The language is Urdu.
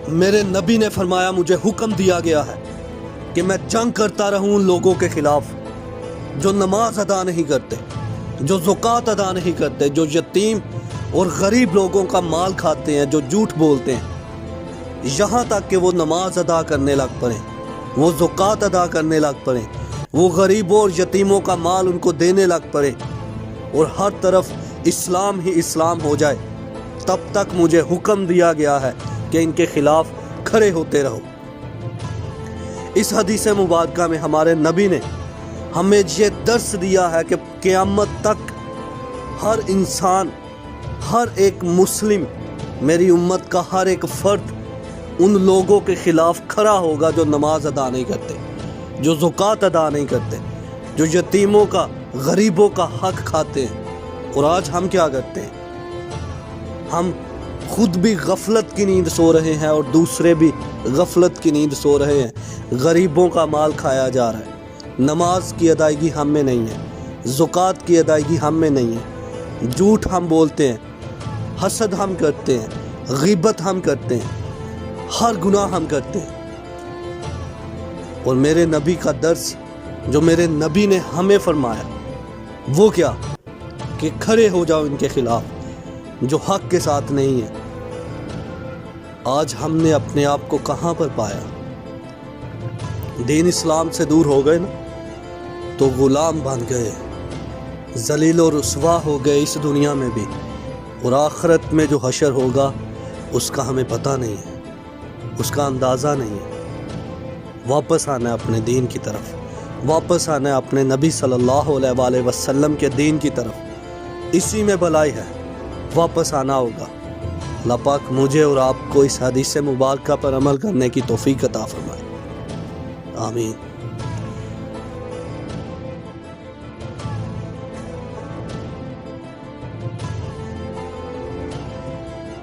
میرے نبی نے فرمایا مجھے حکم دیا گیا ہے کہ میں جنگ کرتا رہوں ان لوگوں کے خلاف جو نماز ادا نہیں کرتے، جو زکوٰۃ ادا نہیں کرتے، جو یتیم اور غریب لوگوں کا مال کھاتے ہیں، جو جھوٹ بولتے ہیں، یہاں تک کہ وہ نماز ادا کرنے لگ پڑیں، وہ زکوٰۃ ادا کرنے لگ پڑیں، وہ غریبوں اور یتیموں کا مال ان کو دینے لگ پڑے اور ہر طرف اسلام ہی اسلام ہو جائے، تب تک مجھے حکم دیا گیا ہے کہ ان کے خلاف کھڑے ہوتے رہو۔ اس حدیث مبارکہ میں ہمارے نبی نے ہمیں یہ درس دیا ہے کہ قیامت تک ہر انسان، ہر ایک مسلم، میری امت کا ہر ایک فرد ان لوگوں کے خلاف کھڑا ہوگا جو نماز ادا نہیں کرتے، جو زکوٰۃ ادا نہیں کرتے، جو یتیموں کا، غریبوں کا حق کھاتے ہیں۔ اور آج ہم کیا کرتے ہیں؟ ہم خود بھی غفلت کی نیند سو رہے ہیں اور دوسرے بھی غفلت کی نیند سو رہے ہیں۔ غریبوں کا مال کھایا جا رہا ہے، نماز کی ادائیگی ہم میں نہیں ہے، زکوٰۃ کی ادائیگی ہم میں نہیں ہے، جھوٹ ہم بولتے ہیں، حسد ہم کرتے ہیں، غیبت ہم کرتے ہیں، ہر گناہ ہم کرتے ہیں۔ اور میرے نبی کا درس جو میرے نبی نے ہمیں فرمایا وہ کیا؟ کہ کھڑے ہو جاؤ ان کے خلاف جو حق کے ساتھ نہیں ہے۔ آج ہم نے اپنے آپ کو کہاں پر پایا؟ دین اسلام سے دور ہو گئے نا، تو غلام بن گئے، ذلیل و رسوا ہو گئے اس دنیا میں بھی، اور آخرت میں جو حشر ہوگا اس کا ہمیں پتہ نہیں ہے، اس کا اندازہ نہیں ہے۔ واپس آنا ہے اپنے دین کی طرف، واپس آنا ہے اپنے نبی صلی اللہ علیہ وآلہ وسلم کے دین کی طرف، اسی میں بھلائی ہے، واپس آنا ہوگا۔ اللہ پاک مجھے اور آپ کو اس حدیث مبارکہ پر عمل کرنے کی توفیق عطا فرمائے، آمین۔